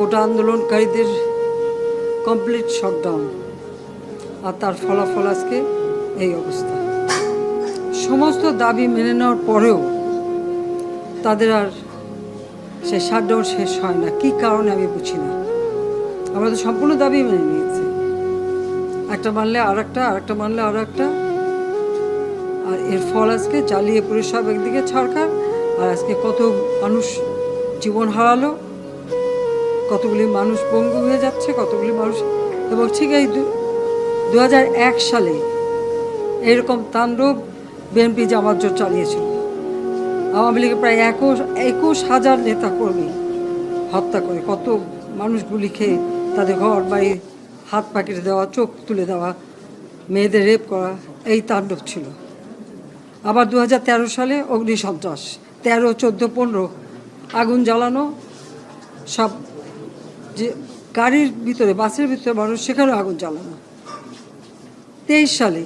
কোটা আন্দোলনকারীদের complete shutdown, আর তার ফলাফল আজকে এই অবস্থা। সমস্ত দাবি মেনে নেওয়ার পরেও তাদের আর সে শাটডাউন শেষ হয় না। কী কারণে আমি বুঝি না। আমরা তো সম্পূর্ণ দাবি মেনে নিয়েছি, একটা মানলে আর একটা, আর একটা মানলে আরও একটা, আর এর ফল আজকে জ্বালিয়ে পুড়ে সব একদিকে সরকার, আর আজকে কত মানুষ জীবন হারালো, কতগুলি মানুষ পঙ্গু হয়ে যাচ্ছে, কতগুলি মানুষ। এবং ঠিক এই 2001 সালে এরকম তাণ্ডব বিএনপি জামাত জোট চালিয়েছিল। আওয়ামী লীগের প্রায় 21,000 নেতাকর্মী হত্যা করে, কত মানুষ গুলি খেয়ে তাদের ঘর বাড়ি হাত পা কেটে দেওয়া, চোখ তুলে দেওয়া, মেয়েদের রেপ করা, এই তাণ্ডব ছিল। আবার 2013 সালে অগ্নিসন্ত্রাস, 13, 14, 15 আগুন জ্বালানো, সব যে গাড়ির ভিতরে, বাসের ভিতরে মানুষ, সেখানেও আগুন জ্বালানো। 23 সালে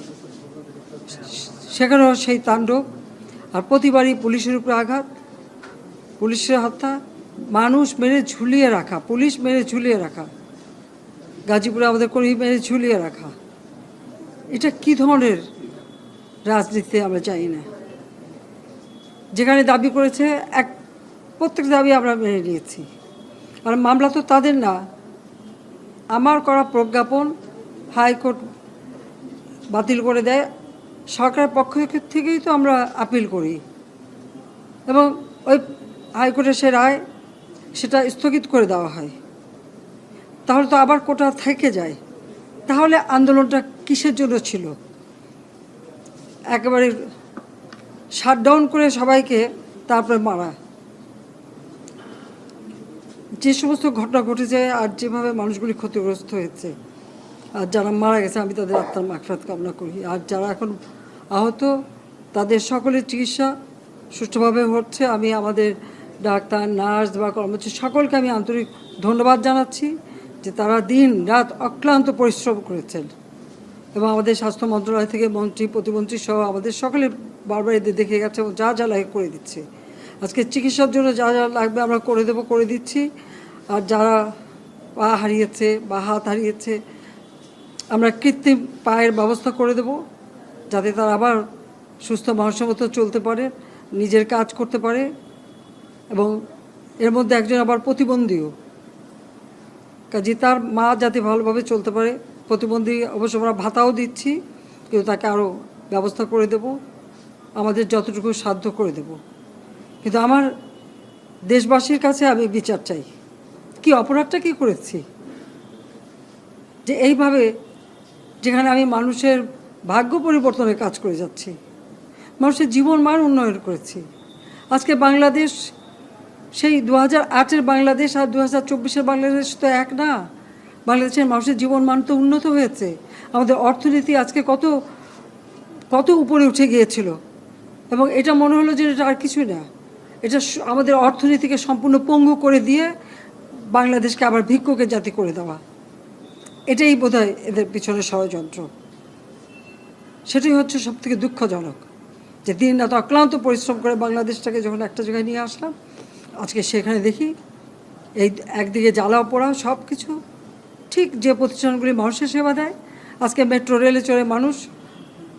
সেখানেও সেই তাণ্ডব, আর প্রতিবারই পুলিশের উপরে আঘাত, পুলিশের হত্যা, মানুষ মেরে ঝুলিয়ে রাখা, পুলিশ মেরে ঝুলিয়ে রাখা, গাজীপুরে আমাদের কর্মী মেরে ঝুলিয়ে রাখা। এটা কি ধরনের রাজনীতি আমরা জানি না। যেখানে দাবি করেছে প্রত্যেক দাবি আমরা মেনে নিয়েছি। আর মামলা তো তাদের না, আমার করা প্রজ্ঞাপন হাইকোর্ট বাতিল করে দেয়, সরকারের পক্ষ থেকেই তো আমরা আপিল করি, এবং ওই হাইকোর্টের সে রায় সেটা স্থগিত করে দেওয়া হয়। তাহলে তো আবার কোটা থেকে যায়। তাহলে আন্দোলনটা কিসের জন্য ছিল? একেবারে শাটডাউন করে সবাইকে তারপরে মারা। যে সমস্ত ঘটনা ঘটেছে আর যেভাবে মানুষগুলি ক্ষতিগ্রস্ত হয়েছে, আর যারা মারা গেছে আমি তাদের আত্মার মাগফিরাত কামনা করি। আর যারা এখন আহত তাদের সকলের চিকিৎসা সুষ্ঠুভাবে হচ্ছে। আমি আমাদের ডাক্তার, নার্স বা কর্মচারী সকলকে আমি আন্তরিক ধন্যবাদ জানাচ্ছি যে তারা দিন রাত অক্লান্ত পরিশ্রম করেছেন, এবং আমাদের স্বাস্থ্য মন্ত্রণালয় থেকে মন্ত্রী, প্রতিমন্ত্রী সহ আমাদের সকলে বারবার এদের দেখে গেছে এবং যা যা লাগে করে দিচ্ছে। আজকে চিকিৎসার জন্য যা যা লাগবে আমরা করে দিচ্ছি। আর যারা পা হারিয়েছে বা হাত হারিয়েছে, আমরা কৃত্রিম পায়ের ব্যবস্থা করে দেব, যাতে তারা আবার সুস্থ মানুষের মতো চলতে পারে, নিজের কাজ করতে পারে। এবং এর মধ্যে একজন আবার প্রতিবন্ধীও, কাজে তার মা যাতে ভালোভাবে চলতে পারে। প্রতিবন্ধী অবশ্য আমরা ভাতাও দিচ্ছি, কিন্তু তাকে আরও ব্যবস্থা করে দেব, আমাদের যতটুকু সাধ্য করে দেব। কিন্তু আমার দেশবাসীর কাছে আমি বিচার চাই, কি অপরাধটা কি করেছি যে এইভাবে, যেখানে আমি মানুষের ভাগ্য পরিবর্তনের কাজ করে যাচ্ছি, মানুষের জীবন মান উন্নয়ন করেছি। আজকে বাংলাদেশ সেই 2008-এর বাংলাদেশ আর 2024-এর বাংলাদেশ তো এক না। বাংলাদেশের মানুষের জীবন মান তো উন্নত হয়েছে। আমাদের অর্থনীতি আজকে কত কত উপরে উঠে গিয়েছিল, এবং এটা মনে হলো যে এটা আর কিছুই না। এটা আমাদের অর্থনীতিকে সম্পূর্ণ পঙ্গু করে দিয়ে বাংলাদেশকে আবার ভিক্ষুকের জাতি করে দেওয়া, এটাই বোধহয় এদের পিছনে ষড়যন্ত্র। সেটাই হচ্ছে সবথেকে দুঃখজনক, যে দিন রাত অক্লান্ত পরিশ্রম করে বাংলাদেশটাকে যখন একটা জায়গায় নিয়ে আসলাম, আজকে সেখানে দেখি এই একদিকে জ্বালাও পোড়াও সব কিছু। ঠিক যে প্রতিষ্ঠানগুলি মানুষের সেবা দেয়, আজকে মেট্রো রেলে চড়ে মানুষ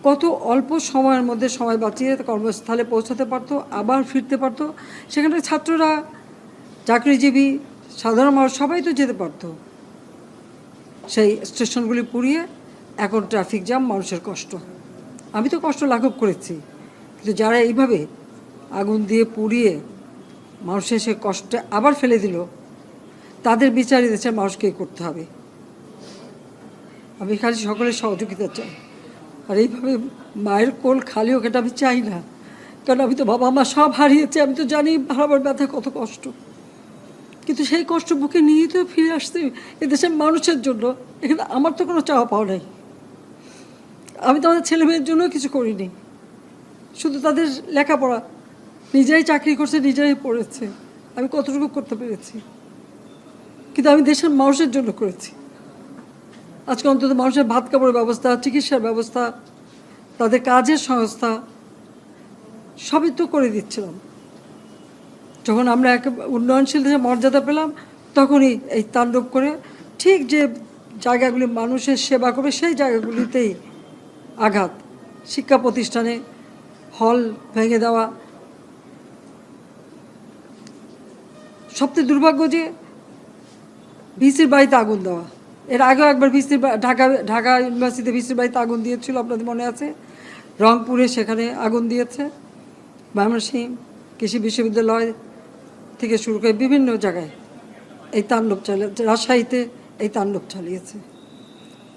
কত অল্প সময়ের মধ্যে সময় বাঁচিয়ে কর্মস্থলে পৌঁছাতে পারতো, আবার ফিরতে পারতো। সেখানে ছাত্ররা, চাকরিজীবী, সাধারণ মানুষ সবাই তো যেতে পারতো। সেই স্টেশনগুলি পুড়িয়ে এখন ট্রাফিক জ্যাম, মানুষের কষ্ট। আমি তো কষ্ট লাঘব করেছি, কিন্তু যারা এইভাবে আগুন দিয়ে পুড়িয়ে মানুষের সে কষ্টে আবার ফেলে দিল, তাদের বিচার দেশের মানুষকেই করতে হবে। আমি খালি সকলের সহযোগিতা চাই। আর এইভাবে মায়ের কোল খালি হোক, এটা আমি চাই না। কারণ আমি তো বাবা মা সব হারিয়েছি, আমি তো জানি হারাবার ব্যথা কত কষ্ট। কিন্তু সেই কষ্ট বুকে নিয়ে তো ফিরে আসতে এদেশের মানুষের জন্য। এখানে আমার তো কোনো চাওয়া পাওয়া নাই। আমি তো আমাদের ছেলে মেয়ের জন্য কিছু করিনি, শুধু তাদের লেখাপড়া, নিজেরাই চাকরি করছে, নিজেরাই পড়েছে। আমি কতটুকু করতে পেরেছি, কিন্তু আমি দেশের মানুষের জন্য করেছি। আজকে অন্তত মানুষের ভাত কাপড়ের ব্যবস্থা, চিকিৎসার ব্যবস্থা, তাদের কাজের সংস্থা সবই তো করে দিচ্ছিলাম। যখন আমরা এক উন্নয়নশীল দেশের মর্যাদা পেলাম, তখনই এই তাণ্ডব করে ঠিক যে জায়গাগুলি মানুষের সেবা করবে সেই জায়গাগুলিতেই আঘাত, শিক্ষা প্রতিষ্ঠানে হল ভেঙে দেওয়া। সবচেয়ে দুর্ভাগ্য যে ভিসির বাড়িতে আগুন দেওয়া। এর আগেও একবার ঢাকা ইউনিভার্সিটিতে ভিসির বাড়িতে আগুন দিয়েছিল, আপনাদের মনে আছে। রংপুরে সেখানে আগুন দিয়েছে, ময়মনসিংহ কৃষি বিশ্ববিদ্যালয় থেকে শুরু করে বিভিন্ন জায়গায় এই তাণ্ডব চালিয়েছে। রাজশাহীতে এই তাণ্ডব চালিয়েছে।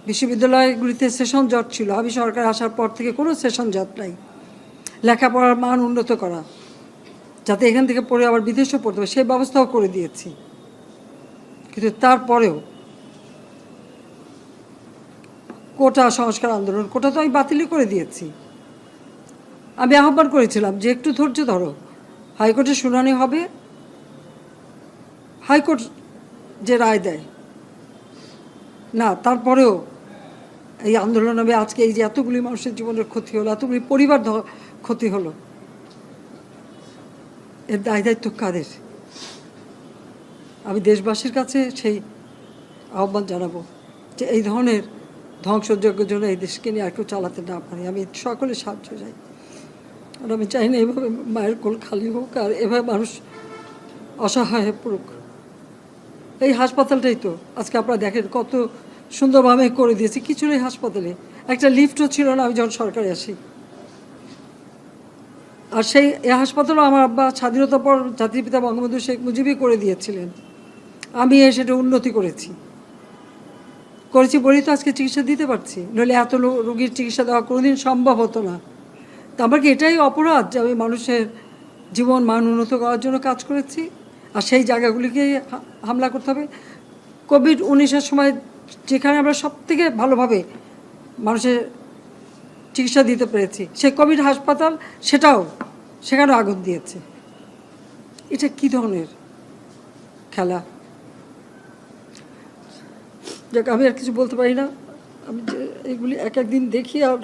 বিশ্ববিদ্যালয়গুলিতে সেশন জট ছিল, আমি সরকার আসার পর থেকে কোনো সেশন জট নাই। লেখাপড়ার মান উন্নত করা, যাতে এখান থেকে পড়ে আবার বিদেশেও পড়তে হবে সেই ব্যবস্থাও করে দিয়েছি। কিন্তু তারপরেও কোটা সংস্কার আন্দোলন, কোটা তো আমি বাতিলই করে দিয়েছি। আমি আহ্বান করেছিলাম যে একটু ধৈর্য ধরো, হাইকোর্টে শুনানি হবে, হাইকোর্ট যে রায় দেয়। না, তারপরেও এই আন্দোলন হবে। আজকে এই যে এতগুলি মানুষের জীবনের ক্ষতি হলো, এতগুলি পরিবার ক্ষতি হলো, এর দায় দায়িত্ব কাদের? আমি দেশবাসীর কাছে সেই আহ্বান জানাবো যে এই ধরনের ধ্বংসযজ্ঞের জন্য এই দেশকে নিয়ে আর কেউ চালাতে না পারে। আমি সকলে সাহায্য চাই। আর আমি চাই না এভাবে মায়ের কোল খালি হোক আর এভাবে মানুষ অসহায় হয়ে পড়ুক। এই হাসপাতালটাই তো আজকে আপনারা দেখেন কত সুন্দরভাবে করে দিয়েছি। কিছু নেই হাসপাতালে, একটা লিফটও ছিল না আমি যখন সরকারে আসি। আর সেই এই হাসপাতালও আমার আব্বা স্বাধীনতার পর জাতির পিতা বঙ্গবন্ধু শেখ মুজিবই করে দিয়েছিলেন। আমি সেটা উন্নতি করেছি বলেই তো আজকে চিকিৎসা দিতে পারছি, নইলে এত রোগীর চিকিৎসা দেওয়া কোনোদিন সম্ভব হতো না। তো আমার কি এটাই অপরাধ যে আমি মানুষের জীবন মান উন্নত করার জন্য কাজ করেছি আর সেই জায়গাগুলিকে হামলা করতে হবে? কোভিড-19-এর সময় যেখানে আমরা সব থেকে ভালোভাবে মানুষের চিকিৎসা দিতে পেরেছি, সেই কোভিড হাসপাতাল সেখানেও আগুন দিয়েছে। এটা কী ধরনের খেলা? যাক, আমি আর কিছু বলতে পারি না। আমি যে এগুলি এক একদিন দেখি আর